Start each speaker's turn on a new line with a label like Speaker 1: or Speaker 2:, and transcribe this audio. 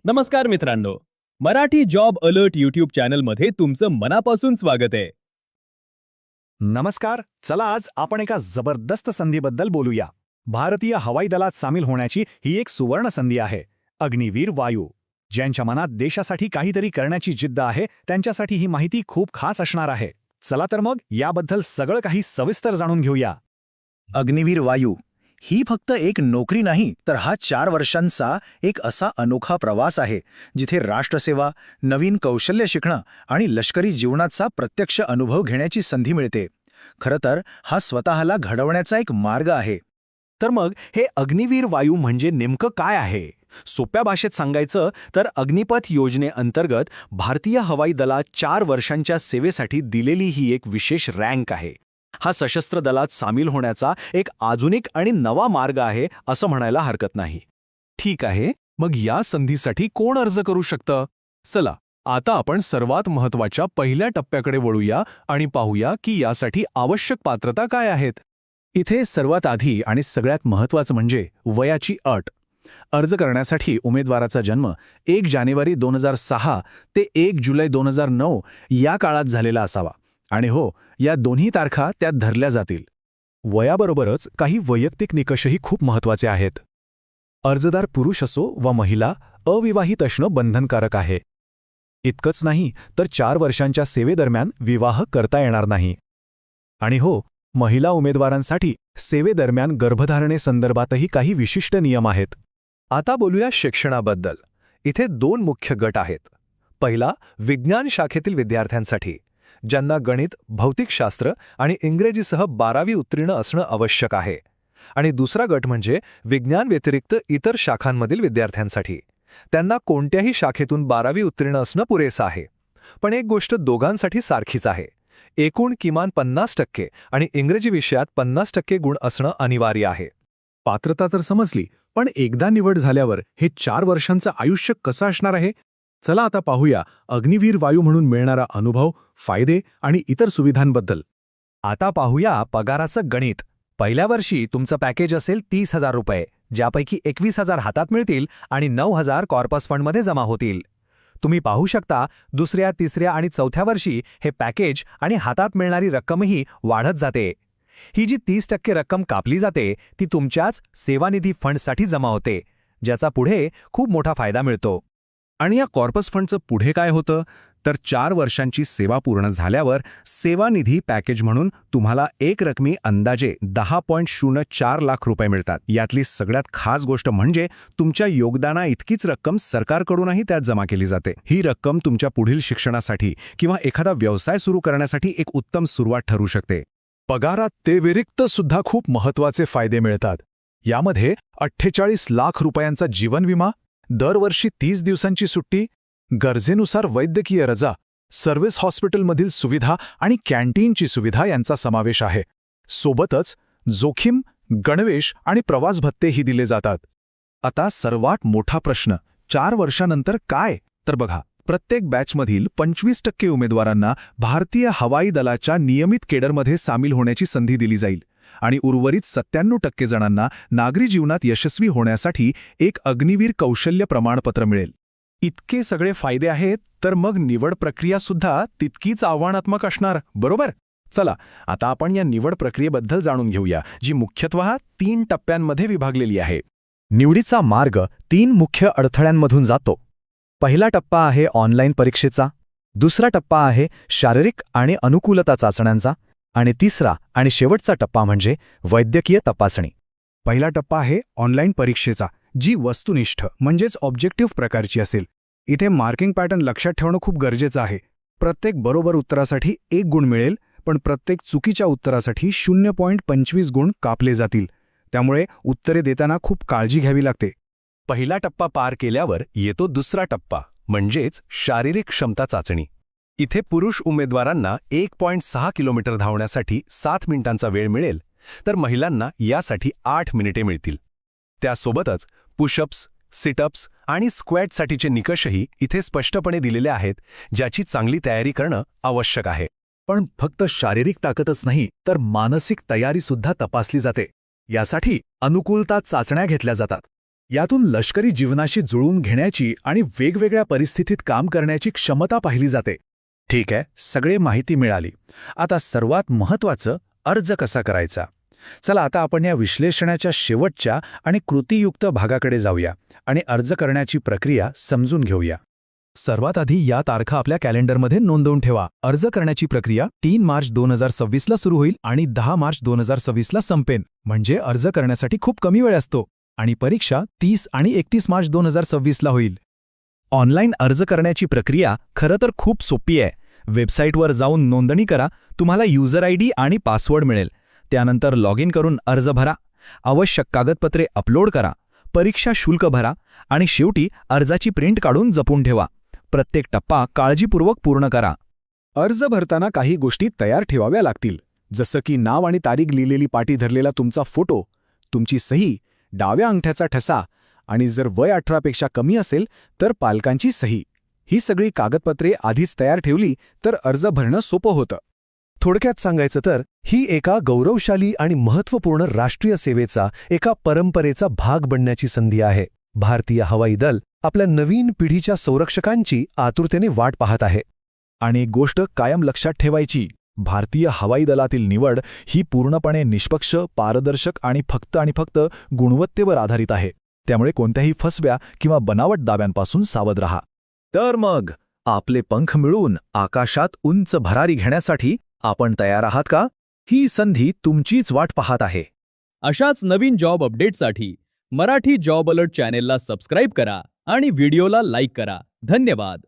Speaker 1: नमस्कार मित्रांनो, Marathi job alert YouTube चॅनलमध्ये तुमचं मनापासून स्वागत आहे.
Speaker 2: नमस्कार. चला आज आपण एका जबरदस्त संधीबद्दल बोलूया. भारतीय हवाई दलात सामील होण्याची ही एक सुवर्ण संधी आहे. अग्निवीर वायू. ज्यांच्या मनात देशासाठी काहीतरी करण्याची जिद्द आहे त्यांच्यासाठी ही माहिती खूप खास असणार आहे. चला तर मग याबद्दल सगळं काही सविस्तर जाणून घेऊया.
Speaker 3: अग्निवीर वायू ही फक्त एक नोकरी नाही, तर हा 4 वर्षांचा एक असा अनोखा प्रवास आहे जिथे राष्ट्रसेवा, नवीन कौशल्य शिकणं आणि लष्करी जीवनाचा प्रत्यक्ष अनुभव घेण्याची संधी मिळते. खरं तर हा स्वतःला घडवण्याचा एक मार्ग आहे.
Speaker 2: तर मग हे अग्निवीर वायू म्हणजे नेमकं काय आहे? सोप्या भाषेत सांगायचं तर अग्निपथ योजनेअंतर्गत भारतीय हवाई दलात 4 वर्षांच्या सेवेसाठी दिलेली ही एक विशेष रँक आहे. हा सशस्त्र दलात सामील होण्याचा एक आधुनिक आणि नवा मार्ग आहे असं म्हणायला हरकत नाही. ठीक आहे, मग या संधीसाठी कोण अर्ज करू शकतं? चला, आता आपण सर्वात महत्त्वाच्या पहिल्या टप्प्याकडे वळूया आणि पाहूया की यासाठी आवश्यक पात्रता काय आहेत.
Speaker 4: इथे सर्वात आधी आणि सगळ्यात महत्त्वाचं म्हणजे वयाची अट. अर्ज करण्यासाठी उमेदवाराचा जन्म 1 जानेवारी 2006 ते 1 जुलै 2009 या काळात झालेला असावा. आणि हो, या दोन्ही तारखा त्यात धरल्या जातील. वयाबरोबरच काही वैयक्तिक निकषही खूप महत्त्वाचे आहेत. अर्जदार पुरुष असो वा महिला, अविवाहित असणं बंधनकारक आहे. इतकंच नाही तर 4 वर्षांच्या सेवेदरम्यान विवाह करता येणार नाही. आणि हो, महिला उमेदवारांसाठी सेवेदरम्यान गर्भधारणेसंदर्भातही काही विशिष्ट नियम आहेत.
Speaker 2: आता बोलूया शिक्षणाबद्दल. इथे 2 मुख्य गट आहेत. पहिला, विज्ञान शाखेतील विद्यार्थ्यांसाठी, ज्यांना गणित, भौतिकशास्त्र आणि इंग्रजीसह 12वी उत्तीर्ण असणं आवश्यक आहे. आणि दुसरा गट म्हणजे विज्ञान व्यतिरिक्त इतर शाखांमधील विद्यार्थ्यांसाठी. त्यांना कोणत्याही शाखेतून 12वी उत्तीर्ण असणं पुरेसं आहे. पण एक गोष्ट दोघांसाठी सारखीच आहे. एकूण किमान 50% आणि इंग्रजी विषयात 50% गुण असणं अनिवार्य आहे.
Speaker 4: पात्रता तर समजली, पण एकदा निवड झाल्यावर हे 4 वर्षांचं आयुष्य कसं असणार आहे? चला आता पाहूया अग्निवीर वायू म्हणून मिळणारा अनुभव, फायदे आणि इतर सुविधांबद्दल.
Speaker 2: आता पाहूया पगाराचं गणित. पहिल्या वर्षी तुमचं पॅकेज असेल 30,000 रुपये, ज्यापैकी 21,000 हातात मिळतील आणि 9,000 कॉर्पस फंडमध्ये जमा होतील. तुम्ही पाहू शकता दुसऱ्या, तिसऱ्या आणि चौथ्या वर्षी हे पॅकेज आणि हातात मिळणारी रक्कमही वाढत जाते. ही जी 30% रक्कम कापली जाते ती तुमच्याच सेवानिधी फंडसाठी जमा होते, ज्याचा पुढे खूप मोठा फायदा मिळतो.
Speaker 4: आणि या कॉर्पस फंडचं पुढे काय होतं? तर 4 वर्षांची सेवा पूर्ण झाल्यावर सेवानिधी पॅकेज म्हणून तुम्हाला एक रकमी अंदाजे 10.04 लाख रुपये मिळतात. यातली सगळ्यात खास गोष्ट म्हणजे तुमच्या योगदाना इतकीच रक्कम सरकारकडूनही त्यात जमा केली जाते. ही रक्कम तुमच्या पुढील शिक्षणासाठी किंवा एखादा व्यवसाय सुरू करण्यासाठी एक उत्तम सुरुवात ठरू शकते. पगारात ते व्यतिरिक्त सुद्धा खूप महत्त्वाचे फायदे मिळतात. यामध्ये 48 लाख रुपयांचा जीवन विमा, दरवर्षी 30 दिवसांची सुट्टी, गरजेनुसार वैद्यकीय रजा, सर्व्हिस हॉस्पिटलमधील सुविधा आणि कॅन्टीनची सुविधा यांचा समावेश आहे. सोबतच जोखीम, गणवेश आणि प्रवास भत्तेही दिले जातात. आता सर्वात मोठा प्रश्न, 4 वर्षांनंतर काय? तर बघा, प्रत्येक बॅचमधील 25% उमेदवारांना भारतीय हवाई दलाच्या नियमित केडरमध्ये सामील होण्याची संधी दिली जाईल आणि उर्वरित 97% जणांना नागरी जीवनात यशस्वी होण्यासाठी एक अग्निवीर कौशल्य प्रमाणपत्र मिळेल. इतके सगळे फायदे आहेत, तर मग निवड प्रक्रिया सुद्धा तितकीच आव्हानात्मक असणार, बरोबर? चला, आता आपण या निवड प्रक्रियेबद्दल जाणून घेऊया, जी मुख्यत्वे 3 टप्प्यांमध्ये विभागलेली आहे.
Speaker 3: निवडीचा मार्ग 3 मुख्य अडथळ्यांमधून जातो. पहिला टप्पा आहे ऑनलाईन परीक्षेचा, दुसरा टप्पा आहे शारीरिक आणि अनुकूलता चाचण्यांचा, आणि तिसरा आणि शेवटचा टप्पा म्हणजे वैद्यकीय तपासणी.
Speaker 4: पहिला टप्पा आहे ऑनलाईन परीक्षेचा, जी वस्तुनिष्ठ म्हणजेच ऑब्जेक्टिव्ह प्रकारची असेल. इथे मार्किंग पॅटर्न लक्षात ठेवणं खूप गरजेचं आहे. प्रत्येक बरोबर उत्तरासाठी 1 गुण मिळेल, पण प्रत्येक चुकीच्या उत्तरासाठी 0.25 गुण कापले जातील. त्यामुळे उत्तरे देताना खूप काळजी घ्यावी लागते.
Speaker 2: पहिला टप्पा पार केल्यावर येतो दुसरा टप्पा, म्हणजेच शारीरिक क्षमता चाचणी. इथे पुरुष उमेदवारांना 1.6 किलोमीटर धावण्यासाठी 7 मिनिटांचा वेळ मिळेल, तर महिलांना यासाठी 8 मिनिटे मिळतील. त्यासोबतच पुशअप्स, सिटअप्स आणि स्क्वॅटसाठीचे निकषही इथे स्पष्टपणे दिलेले आहेत, ज्याची चांगली तयारी करणं आवश्यक आहे.
Speaker 4: पण फक्त शारीरिक ताकदच नाही, तर मानसिक तयारीसुद्धा तपासली जाते. यासाठी अनुकूलता चाचण्या घेतल्या जातात. यातून लष्करी जीवनाशी जुळवून घेण्याची आणि वेगवेगळ्या परिस्थितीत काम करण्याची क्षमता पाहिली जाते.
Speaker 3: ठीक आहे, सगळे माहिती मिळाली. आता सर्वात महत्त्वाचं, अर्ज कसा करायचा. चला आता आपण या विश्लेषणाच्या शेवटच्या आणि कृतीयुक्त भागाकडे जाऊया आणि अर्ज करण्याची प्रक्रिया समजून घेऊया.
Speaker 4: सर्वात आधी या तारखा आपल्या कॅलेंडरमध्ये नोंदवून ठेवा. अर्ज करण्याची प्रक्रिया 3 मार्च 2026ला सुरू होईल आणि 10 मार्च 2026ला संपेन. म्हणजे अर्ज करण्यासाठी खूप कमी वेळ असतो. आणि परीक्षा 30 आणि 31 मार्च 2026ला होईल. ऑनलाईन अर्ज करण्याची प्रक्रिया खरं तर खूप सोपी आहे. वेबसाईटवर जाऊन नोंदणी करा, तुम्हाला युजर ID आणि पासवर्ड मिळेल. त्यानंतर लॉग इन करून अर्ज भरा, आवश्यक कागदपत्रे अपलोड करा, परीक्षा शुल्क भरा आणि शेवटी अर्जाची प्रिंट काढून जपून ठेवा. प्रत्येक टप्पा काळजीपूर्वक पूर्ण करा. अर्ज भरताना काही गोष्टी तयार ठेवाव्या लागतील, जसं की नाव आणि तारीख लिहिलेली पाटी धरलेला तुमचा फोटो, तुमची सही, डाव्या अंगठ्याचा ठसा आणि जर वय 18 पेक्षा कमी असेल तर पालकांची सही. ही सगळी कागदपत्रे आधीच तयार ठेवली तर अर्ज भरणं सोपं होतं. थोडक्यात सांगायचं तर ही एका गौरवशाली आणि महत्त्वपूर्ण राष्ट्रीय सेवेचा, एका परंपरेचा भाग बनण्याची संधी आहे. भारतीय हवाई दल आपल्या नवीन पिढीच्या संरक्षकांची आतुरतेने वाट पाहत आहे. आणि एक गोष्ट कायम लक्षात ठेवायची, भारतीय हवाई दलातील निवड ही पूर्णपणे निष्पक्ष, पारदर्शक आणि फक्त गुणवत्तेवर आधारित आहे. त्यामुळे कोणत्याही फसव्या किंवा बनावट दाव्यांपासून सावध रहा.
Speaker 3: तर मग आपले पंख मिळून आकाशात उंच भरारी घेण्यासाठी आपण तयार आहात का? ही संधी तुमचीच वाट पाहत आहे.
Speaker 1: अशाच नवीन जॉब अपडेटसाठी मराठी जॉब अलर्ट चॅनेलला सबस्क्राईब करा आणि व्हिडिओला लाईक करा. धन्यवाद.